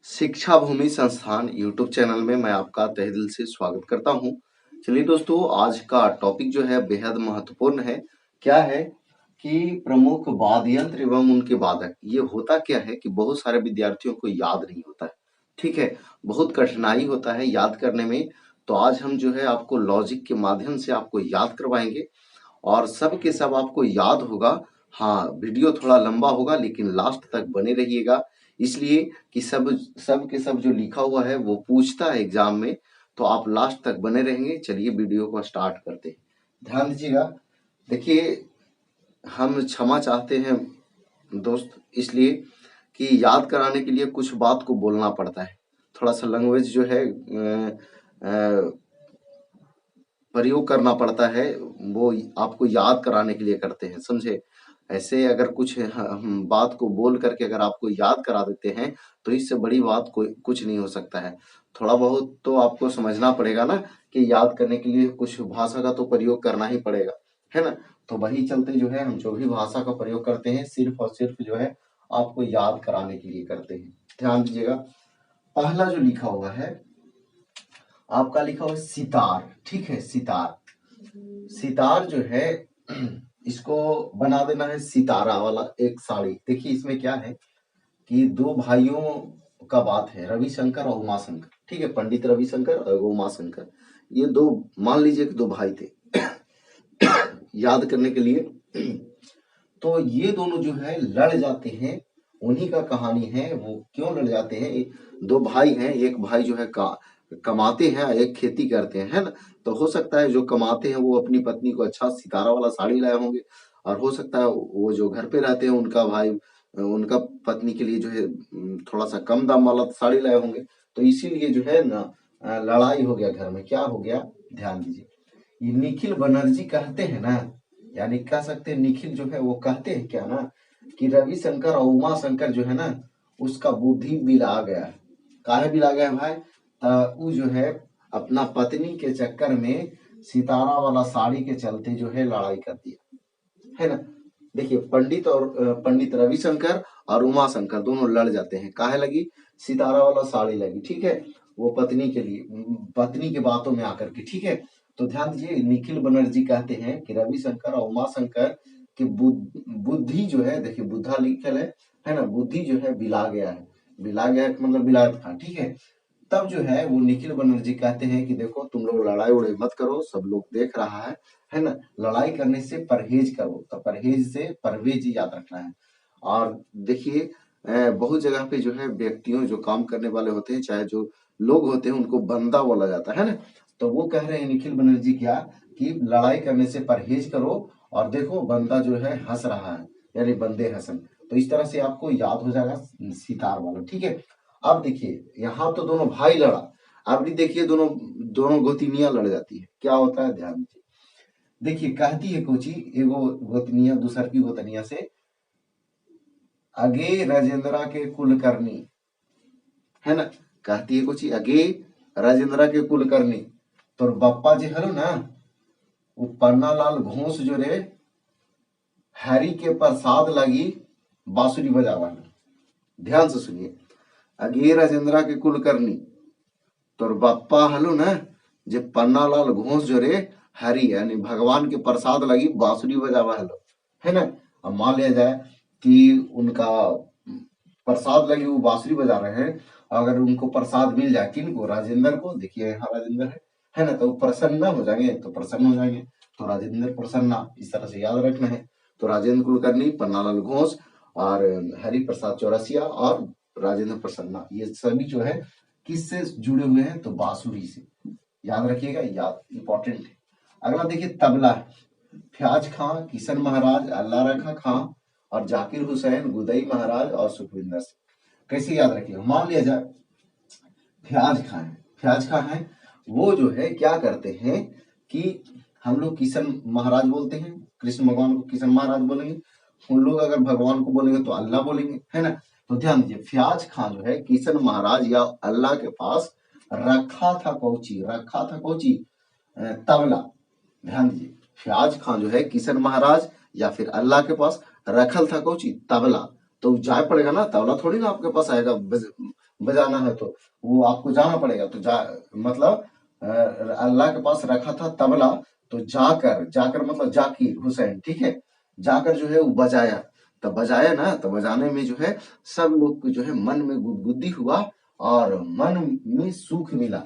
शिक्षा भूमि संस्थान YouTube channel में मैं आपका तहे दिल से स्वागत करता हूं। चलिए दोस्तों, आज का टॉपिक जो है बेहद महत्वपूर्ण है। क्या है कि प्रमुख वाद्य यंत्र एवं उनके वादक। ये होता क्या है कि बहुत सारे विद्यार्थियों को याद नहीं होता है, ठीक है, बहुत कठिनाई होता है याद करने में। तो आज हम जो है आपको लॉजिक के माध्यम से आपको याद करवाएंगे और सब के सब आपको याद होगा। हाँ, वीडियो थोड़ा लंबा होगा लेकिन लास्ट तक बने रहिएगा, इसलिए कि सब के सब जो लिखा हुआ है वो पूछता है एग्जाम में, तो आप लास्ट तक बने रहेंगे। चलिए वीडियो को स्टार्ट करते हैं, ध्यान दीजिएगा। देखिए, हम क्षमा चाहते हैं दोस्त, इसलिए कि याद कराने के लिए कुछ बात को बोलना पड़ता है, थोड़ा सा लैंग्वेज जो है प्रयोग करना पड़ता है, वो आपको याद कराने के लिए करते हैं, समझे। ऐसे अगर कुछ हम बात को बोल करके अगर आपको याद करा देते हैं तो इससे बड़ी बात कोई कुछ नहीं हो सकता है। थोड़ा बहुत तो आपको समझना पड़ेगा ना कि याद करने के लिए कुछ भाषा का तो प्रयोग करना ही पड़ेगा, है ना। तो वही चलते जो है हम जो भी भाषा का प्रयोग करते हैं सिर्फ और सिर्फ जो है आपको याद कराने के लिए करते हैं। ध्यान दीजिएगा, पहला जो लिखा हुआ है आपका लिखा हुआ सितार, ठीक है। सितार, सितार जो है इसको बना देना है सितारा वाला एक साड़ी। देखिए इसमें क्या है कि दो भाइयों का बात है, रविशंकर और उमा शंकर, ठीक है। पंडित रविशंकर और उमा शंकर, ये दो, मान लीजिए कि दो भाई थे याद करने के लिए। तो ये दोनों जो है लड़ जाते हैं, उन्हीं का कहानी है। वो क्यों लड़ जाते हैं? दो भाई हैं, एक भाई जो है कमाते हैं, एक खेती करते हैं, है ना। तो हो सकता है जो कमाते हैं वो अपनी पत्नी को अच्छा सितारा वाला साड़ी लाए होंगे, और हो सकता है वो जो घर पे रहते हैं उनका भाई उनका पत्नी के लिए जो है थोड़ा सा कम दाम वाला साड़ी लाए होंगे। तो इसीलिए जो है ना लड़ाई हो गया घर में। क्या हो गया? ध्यान दीजिए, ये निखिल बनर्जी कहते हैं ना, यानी कह सकते हैं निखिल जो है वो कहते हैं क्या ना कि रविशंकर और उमा शंकर जो है ना उसका बुद्धि बिला गया है। काहे बिला गया है भाई? वो जो है अपना पत्नी के चक्कर में सितारा वाला साड़ी के चलते जो है लड़ाई कर दिया, है ना। देखिए पंडित रविशंकर और उमा शंकर दोनों लड़ जाते हैं, काहे लगी? सितारा वाला साड़ी लगी, ठीक है, वो पत्नी के लिए, पत्नी के बातों में आकर के, ठीक है। तो ध्यान दीजिए, निखिल बनर्जी कहते हैं कि रविशंकर और उमा शंकर की बुद्धि जो है, देखिए बुद्धा लिखल है ना, बुद्धि जो है बिला गया है। बिला गया है मतलब बिलाया था, ठीक है। तब जो है वो निखिल बनर्जी कहते हैं कि देखो तुम लोग लड़ाई उड़ाई मत करो, सब लोग देख रहा है ना। लड़ाई करने से परहेज करो, तो परहेज से परवेज याद रखना है। और देखिए बहुत जगह पे जो है व्यक्तियों जो काम करने वाले होते हैं, चाहे जो लोग होते हैं, उनको बंदा बोला जाता है ना। तो वो कह रहे हैं निखिल बनर्जी क्या कि लड़ाई करने से परहेज करो, और देखो बंदा जो है हंस रहा है, यानी बंदे हसन। तो इस तरह से आपको याद हो जाएगा सितार वाला, ठीक है। अब देखिए यहाँ तो दोनों भाई लड़ा, अब भी देखिए दोनों दोनों गोतिनियां लड़ जाती है, क्या होता है? ध्यान दीजिए, देखिए कहती है कोची एगो गोतनिया दूसर की गोतनिया से, अगे राजेंद्रा के कुलकर्णी, है ना। कहती है कुछ अगे राजेंद्रा के कुलकर्णी, तो बप्पा जी हलो ना वो पन्नालाल घोष जो रे हैरी के प्रसाद लगी बांसुरी बजावा। ध्यान से सुनिए, अगे राजेंद्रा के कुलकर्णी तोर बप्पा हलो ना जे पन्नालाल घोष जो रे हरि यानी भगवान के प्रसाद लगी बांसुरी बजावा हलो, है ना। अब मान लिया जाए कि उनका प्रसाद लगी वो बांसुरी बजा रहे हैं, अगर उनको प्रसाद मिल जाए, किनको? राजेंद्र को। देखिए यहाँ राजेंद्र है ना, तो प्रसन्न हो जाएंगे, तो प्रसन्न हो जाएंगे, तो राजेंद्र प्रसन्ना, इस तरह से याद रखना है। तो राजेंद्र कुलकर्णी, पन्नालाल घोष और हरि प्रसाद चौरसिया और राजेंद्र प्रसन्ना, ये सभी जो है किससे जुड़े हुए हैं? तो बांसुरी से, याद रखिएगा, याद इंपॉर्टेंट है। अगला देखिए तबला, फ्याज खां, किशन महाराज, अल्लाह रखा खां और जाकिर हुसैन, गुदई महाराज और सुखविंदर सिंह। कैसे याद रखिएगा? मान लिया जाए फ्याज खां है, फ्याज खां है, वो जो है क्या करते हैं कि हम लोग किशन महाराज बोलते हैं, कृष्ण भगवान को किशन महाराज बोलेंगे, उन लोग अगर भगवान को बोलेंगे तो अल्लाह बोलेंगे, है ना। तो ध्यान दीजिए, फ्याज खां जो है किशन महाराज या अल्लाह के पास रखा था कौची, रखा था कौची? तबला। ध्यान दीजिए, फ्याज खां जो है किशन महाराज या फिर अल्लाह के पास रखल था कौची? तबला। तो जाए पड़ेगा ना, तबला थोड़ी ना आपके पास आएगा बजाना है तो वो आपको जाना पड़ेगा। तो मतलब अल्लाह के पास रखा था तबला, तो जाकर जाकर मतलब जाकिर हुसैन, ठीक है, जाकर जो है वो बजाया। तब बजाया ना, तो बजाने में जो है सब लोग को जो है मन में गुदगुदी हुआ और मन में सुख मिला।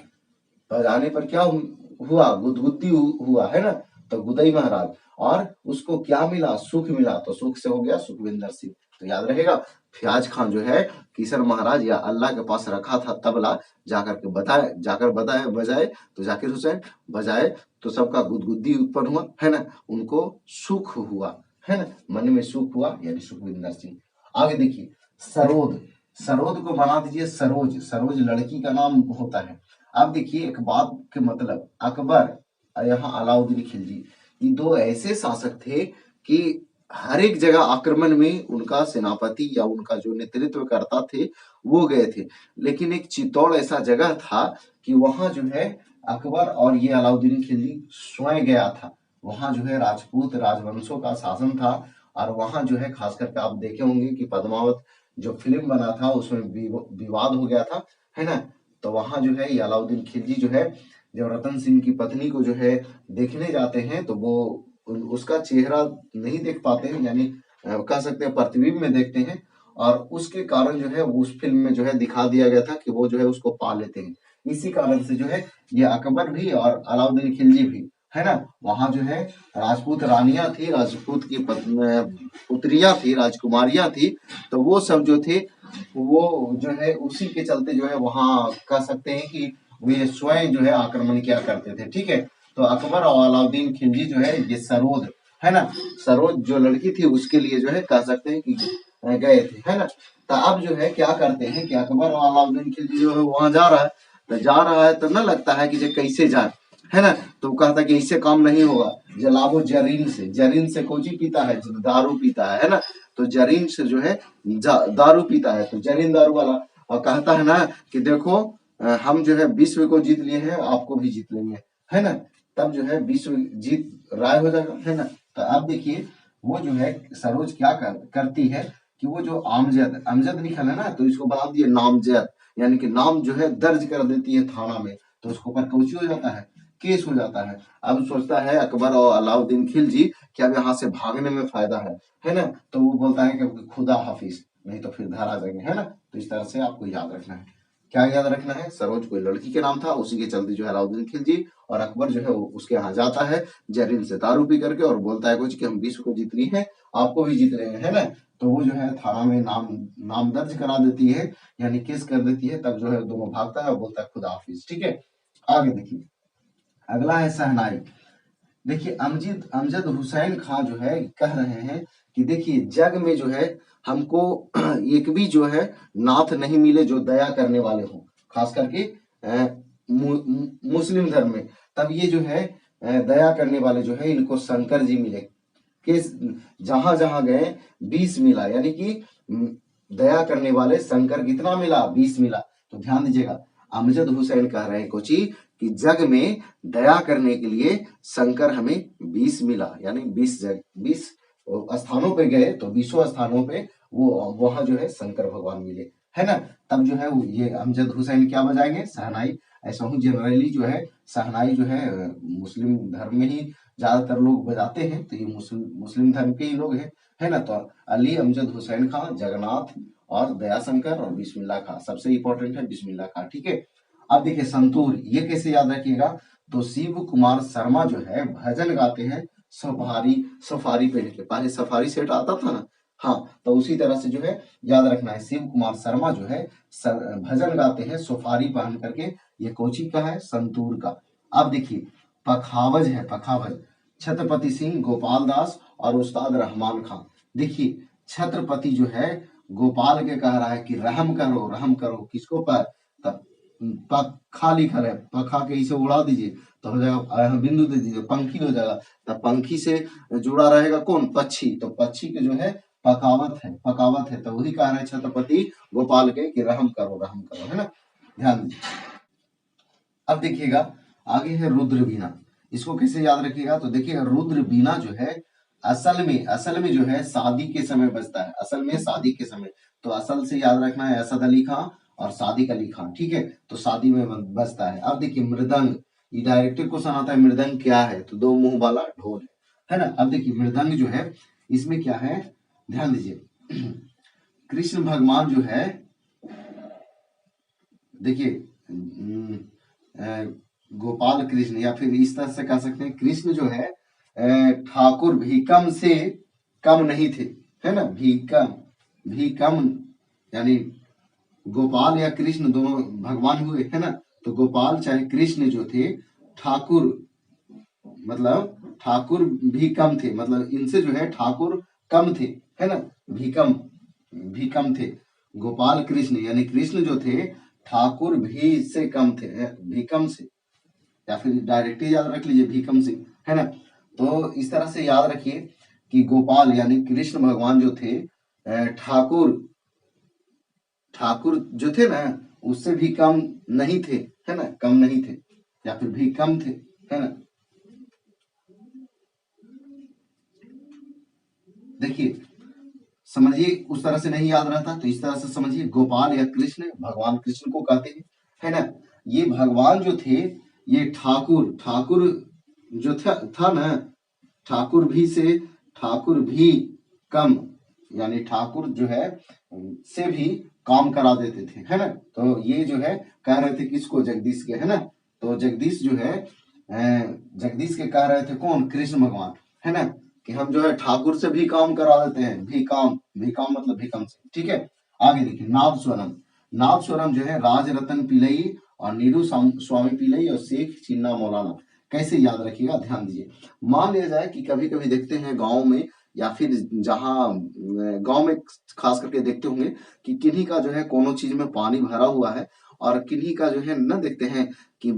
बजाने पर क्या हुआ, गुदगुदी हुआ है ना, तो गुदई महाराज, और उसको क्या मिला, सुख मिला, तो सुख से हो गया सुखविंदर सिंह। तो याद रहेगा, फयाज खान जो है किसर महाराज या अल्लाह के पास रखा था तबला, जाकर के बताए, जाकर बताए बजाए, तो जाकिर हुसैन बजाए, तो सबका गुदगुदी उत्पन्न हुआ है ना, उनको सुख हुआ है ना, मन में सुख हुआ, यानी सुखविंदर सिंह। आगे देखिए, सरोद, सरोद को बना दीजिए सरोज, सरोज लड़की का नाम होता है। अब देखिए एक बात के मतलब, अकबर और यहाँ अलाउद्दीन खिलजी, ये दो ऐसे शासक थे कि हर एक जगह आक्रमण में उनका सेनापति या उनका जो नेतृत्व करता थे वो गए थे। लेकिन एक चित्तौड़ ऐसा जगह था कि वहां जो है अकबर और ये अलाउद्दीन खिलजी स्वयं गया था। वहां जो है राजपूत राजवंशों का शासन था, और वहां जो है खास करके आप देखे होंगे कि पद्मावत जो फिल्म बना था उसमें विवाद हो गया था, है ना। तो वहां जो है ये अलाउद्दीन खिलजी जो है, जब रतन सिंह की पत्नी को जो है देखने जाते हैं, तो वो उसका चेहरा नहीं देख पाते हैं, यानी कह सकते हैं प्रतिबिंब में देखते हैं, और उसके कारण जो है उस फिल्म में जो है दिखा दिया गया था कि वो जो है उसको पा लेते हैं। इसी कारण से जो है ये अकबर भी और अलाउद्दीन खिलजी भी, है ना, वहां जो है राजपूत रानियां थी, राजपूत की पुत्रियां थी, राजकुमारियां थी, तो वो सब जो थे वो जो है उसी के चलते जो है वहां कह सकते हैं कि वे स्वयं जो है आक्रमण किया करते थे, ठीक है। तो अकबर और अलाउद्दीन खिलजी जो है ये सरोद, है ना, सरोज जो लड़की थी उसके लिए जो है कह सकते हैं कि गए थे, है ना। तो अब जो है क्या करते हैं कि अकबर और अलाउद्दीन खिलजी जो है वहां जा रहा है, तो जा रहा है तो ना लगता है कि जो कैसे जाए, है ना। तो कहता कि इससे काम नहीं होगा, जलाबो जरीन से, जरीन से कोची पीता है, दारू पीता है ना, तो जरीन से जो है दारू पीता है, तो जरीन दारू वाला, और कहता है ना कि देखो हम जो है विश्व को जीत लिए हैं, आपको भी जीत लेंगे, है ना। तब जो है विश्व जीत राय हो जाएगा, है ना। तो अब देखिए वो जो है सरोज क्या करती है कि वो जो आमजद, अमजद लिखा है ना, तो इसको बना दिए नामजद, यानी कि नाम जो है दर्ज कर देती है थाना में, तो उसको ऊपर कौची हो जाता है, केस हो जाता है। अब सोचता है अकबर और अलाउद्दीन खिलजी कि अब यहाँ से भागने में फायदा है ना, तो वो बोलता है कि खुदा हाफिज, नहीं तो फिर धरा जाएंगे, है ना। तो इस तरह से आपको याद रखना है। क्या याद रखना है, सरोज कोई लड़की के नाम था, उसी के चलते जो है अलाउद्दीन खिलजी और अकबर जो है उसके यहाँ जाता है जरीन से दारू पी करके, और बोलता है कुछ कि हम विश्व को जीत लिए हैं, आपको भी जीत रहे हैं, है ना। तो वो जो है थाना में नाम दर्ज करा देती है, यानी केस कर देती है। तब जो है दोनों भागता है और बोलता है खुदा हाफिज, ठीक है। आगे देखिए, अगला है शहनाई। देखिए अमजद अमजद हुसैन खां जो है कह रहे हैं कि देखिए जग में जो है हमको एक भी जो है नाथ नहीं मिले जो दया करने वाले हों, खास करके मुस्लिम धर्म में। तब ये जो है दया करने वाले जो है इनको शंकर जी मिले, कि जहां जहां गए 20 मिला, यानी कि दया करने वाले शंकर कितना मिला, 20 मिला। तो ध्यान दीजिएगा, अमजद हुसैन कह रहे हैं कोची कि जग में दया करने के लिए शंकर हमें 20 मिला, यानी 20 स्थानों पे गए तो 20 स्थानों पे वो वहां जो है शंकर भगवान मिले, है ना। तब जो है ये अमजद हुसैन क्या बजाएंगे, शहनाई। ऐसा हूँ जनरली जो है शहनाई जो है मुस्लिम धर्म में ही ज्यादातर लोग बजाते हैं, तो ये मुस्लिम धर्म के ही लोग हैं, है ना। तो अली अमजद हुसैन खां, जगन्नाथ और दयाशंकर और बिस्मिल्लाह खां, सबसे इंपॉर्टेंट है बिस्मिल्लाह खां, ठीक है। अब देखिए संतूर, ये कैसे याद रखिएगा, तो शिव कुमार शर्मा जो है भजन गाते हैं सफारी सफारी पहन के, पहले सफारी सेट आता था ना, हाँ, तो उसी तरह से जो है याद रखना है, शिव कुमार शर्मा जो है भजन गाते हैं सफारी पहन करके। ये कोची का है, संतूर का। अब देखिए पखावज है, पखावज, छत्रपति सिंह, गोपाल दास और उस्ताद रहमान खान। देखिए छत्रपति जो है गोपाल के कह रहा है कि रहम करो किसको पर, तब पखा लिखा है, पखा के इसे उड़ा दीजिए तो हो जाएगा, यहाँ बिंदु दे दीजिए, पंखी हो जाएगा। तब पंखी से जुड़ा रहेगा कौन, पक्षी, तो पक्षी के जो है पकावत है, तो वही कह रहे हैं छत्रपति गोपाल के कि रहम करो, है ना, ध्यान दीजिए। अब देखिएगा आगे है रुद्र बीना, इसको कैसे याद रखिएगा, तो देखिए रुद्र बीना जो है असल में जो है शादी के समय बजता है, असल में शादी के समय। तो असल से याद रखना है असद अली खां, और शादी का लिखा, ठीक है, तो शादी में बजता है। अब देखिए मृदंग, ये डायरेक्टर क्वेश्चन आता है, मृदंग क्या है, तो दो मुंह वाला ढोल है ना। अब देखिए मृदंग जो है इसमें क्या है, ध्यान दीजिए कृष्ण भगवान जो है, देखिए गोपाल कृष्ण, या फिर इस तरह से कह सकते हैं कृष्ण जो है ठाकुर भीकम से कम नहीं थे, है ना, भीकम, भीकम यानी गोपाल या कृष्ण दोनों भगवान हुए, है ना। तो गोपाल चाहे कृष्ण जो थे ठाकुर, मतलब ठाकुर भी कम थे, मतलब इनसे जो है ठाकुर कम थे, है ना, भीकम, भी कम थे। गोपाल कृष्ण यानी कृष्ण जो थे ठाकुर भी से कम थे, भीकम से, या फिर डायरेक्ट याद रख लीजिए भीकम सिंह, है ना। तो इस तरह से याद रखिए कि गोपाल यानी कृष्ण भगवान जो थे ठाकुर, ठाकुर जो थे ना उससे भी कम नहीं थे, है ना, कम नहीं थे या फिर भी कम थे, है ना। देखिए समझिए, उस तरह से नहीं याद रहता तो इस तरह से समझिए, गोपाल या कृष्ण भगवान कृष्ण को कहते हैं, है ना। ये भगवान जो थे ये ठाकुर, ठाकुर जो था ना, ठाकुर भी से, ठाकुर भी कम, यानी ठाकुर जो है से भी काम करा देते थे, है ना। तो ये जो है कह रहे थे किसको, जगदीश के, है ना। तो जगदीश जो है जगदीश के कह रहे थे कौन, कृष्ण भगवान, है ना, कि हम जो है ठाकुर से भी काम करा देते हैं, भी काम, भी काम मतलब भी कम से, ठीक है। आगे देखिए नाद स्वरम, नाद स्वरम जो है राज रतन पिलई और नीरू स्वामी पिलई और शेख चिन्ना मौलाना। कैसे याद रखिएगा, ध्यान दीजिए। मान लिया जाए कि कभी कभी देखते हैं गांव में, या फिर जहां गांव में खास करके देखते होंगे कि किन्हीं का जो है कोनो चीज में पानी भरा हुआ है, और किन्हीं का जो है न देखते हैं कि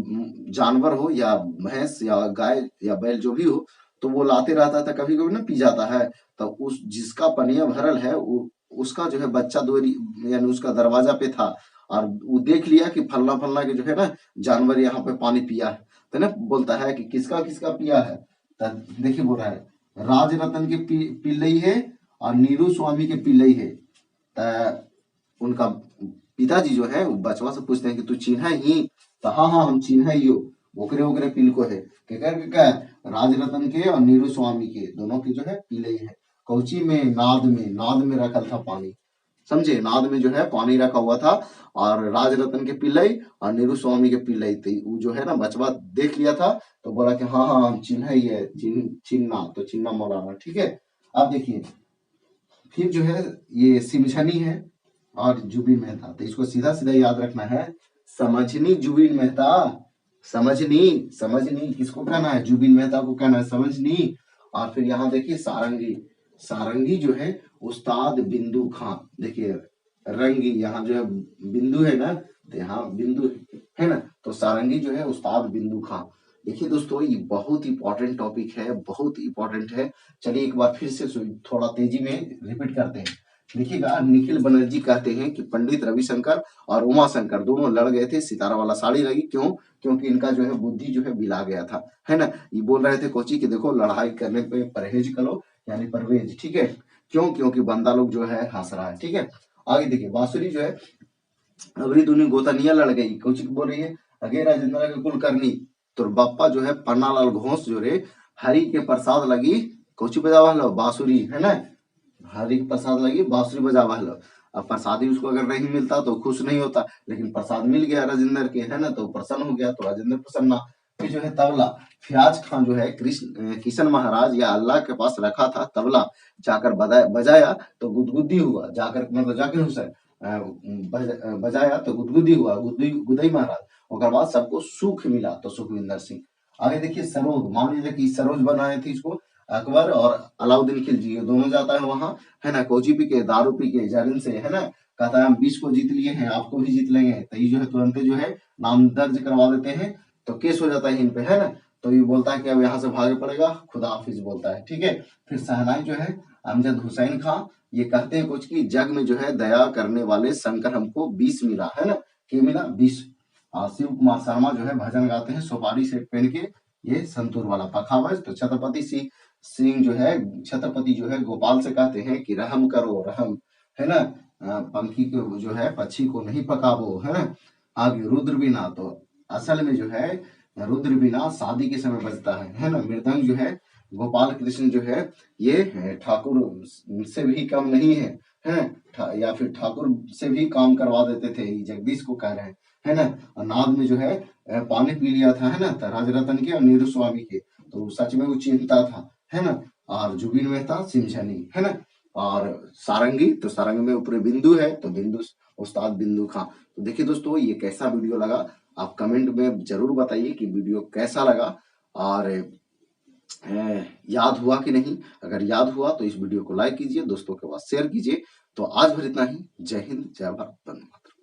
जानवर हो या भैंस या गाय या बैल जो भी हो, तो वो लाते रहता था, कभी कभी ना पी जाता है। तो उस जिसका पनिया भरल है उसका जो है बच्चा दोरी यानी उसका दरवाजा पे था, और वो देख लिया कि फलना फलना के जो है ना जानवर यहाँ पे पानी पिया है, तो ना बोलता है कि किसका किसका पिया है। तो देखिए बोल रहा है राज रतन के पिल्लई है और नीरू स्वामी के पिल्लई है। तो उनका पिताजी जो है वो बचवा से पूछते हैं कि तू चिन्ह ही, तो हाँ हाँ हम चिन्ह ही हो, ओकरे ओकरे पिल को है, क्या है, राज रतन के और नीरू स्वामी के दोनों के जो है पिल्लई है। कौची में, नाद में, नाद में रखा था पानी, समझे, नाद में जो है पानी रखा हुआ था, और राज रतन के पिल्लई और नीरू स्वामी के पिल्लई थे। वो जो है ना बचवा देख लिया था, तो बोला कि हाँ हाँ हम चिन्ह ही है, चिन्ना, तो चिन्ना मौलाना, ठीक है। अब देखिए फिर जो है ये सिमझनी है और जुबिन मेहता, तो इसको सीधा सीधा याद रखना है, समझनी जुबिन मेहता, समझनी, समझनी किसको कहना है, जुबिन मेहता को कहना है समझनी। और फिर यहाँ देखिए सारंगी, सारंगी जो है उस्ताद बिंदु खां, देखिए रंगी यहाँ जो है बिंदु है ना, तो यहाँ बिंदु है ना, तो सारंगी जो है उस्ताद बिंदु खां। देखिए दोस्तों ये बहुत इंपॉर्टेंट टॉपिक है, बहुत इंपॉर्टेंट है। चलिए एक बार फिर से थोड़ा तेजी में रिपीट करते हैं। देखिएगा निखिल बनर्जी कहते हैं कि पंडित रविशंकर और उमा शंकर दोनों लड़ गए थे, सितारा वाला साड़ी लगी, क्यों, क्योंकि इनका जो है बुद्धि जो है बिला गया था, है ना। ये बोल रहे थे कोची कि देखो लड़ाई करने पे परहेज करो, यानी परवेज, ठीक है, क्यों, क्योंकि बंदा लोग जो है हंस रहा है, ठीक है। आगे देखिए बांसुरी जो है अगली दुनी गोतनिया लड़ गई, कोची बोल रही है अगे राजेंद्र के कुलकर्णी, तो बप्पा जो है पन्नालाल घोष जो रे हरि के प्रसाद लगी कोची बजावा लो, बांसुरी, है ना, हरि के प्रसाद लगी बांसुरी बजावा लो। अब प्रसादी उसको अगर नहीं मिलता तो खुश नहीं होता, लेकिन प्रसाद मिल गया राजेंद्र के, है ना, तो प्रसन्न हो गया, तो राजेंद्र प्रसन्न। फिर जो है तबला, फयाज खान जो है किशन महाराज या अल्लाह के पास रखा था तबला, जाकर बजाया तो गुदगुदी हुआ, जाकर मतलब जाकिर हुसैन बजाया तो गुदगुदी हुआ, गुदई महाराज, और बाद सबको सुख मिला, तो सुखविंदर सिंह। आगे देखिए सरोज, मान लीजिए कि सरोज बनाए थे इसको अकबर और अलाउद्दीन खिलजी, ये दोनों जाता है वहां, है ना, कोची पी के, दारू पी के, जरिन से, है ना, कहता है हम 20 को जीत लिए हैं, आपको भी जीत लेंगे, तो ये जो है तुरंत जो है नाम दर्ज करवा देते हैं, तो केस हो जाता है इन पे, है ना। तो ये बोलता है कि अब यहाँ से भागे पड़ेगा, खुदा हाफिज बोलता है, ठीक है। फिर शहनाई जो है अमजद हुसैन खां, ये कहते हैं कुछ की जग में जो है दया करने वाले शंकर हमको 20 मिला, है ना, क्या मिला, 20। शिव कुमार शर्मा जो है भजन गाते हैं सुपारी सेट पहन के, ये संतूर वाला पखावज। तो छत्रपति सिंह जो है, छत्रपति जो है गोपाल से कहते हैं कि रहम करो रहम, है ना, पंखी को जो है पक्षी को नहीं पकाबो, है ना। आगे रुद्र बीना, तो असल में जो है रुद्र बीना शादी के समय बजता है ना। मृदंग जो है गोपाल कृष्ण जो है ये ठाकुर से भी कम नहीं है या फिर ठाकुर से भी काम करवा देते थे, ये जगदीश को कह रहे हैं, है ना। और नाद में जो है पानी पी लिया था, है ना, राजरतन के और नीरू स्वामी के, तो सच में वो चिंता था, है ना। और जुबिन में था सिमझनी, है ना। और सारंगी, तो सारंग में ऊपर बिंदु है, तो बिंदु उस्ताद बिंदु खां। तो देखिए दोस्तों, ये कैसा वीडियो लगा आप कमेंट में जरूर बताइए कि वीडियो कैसा लगा, और याद हुआ कि नहीं। अगर याद हुआ तो इस वीडियो को लाइक कीजिए, दोस्तों के पास शेयर कीजिए। तो आज भर इतना ही। जय हिंद, जय भारत, वंदे मातरम।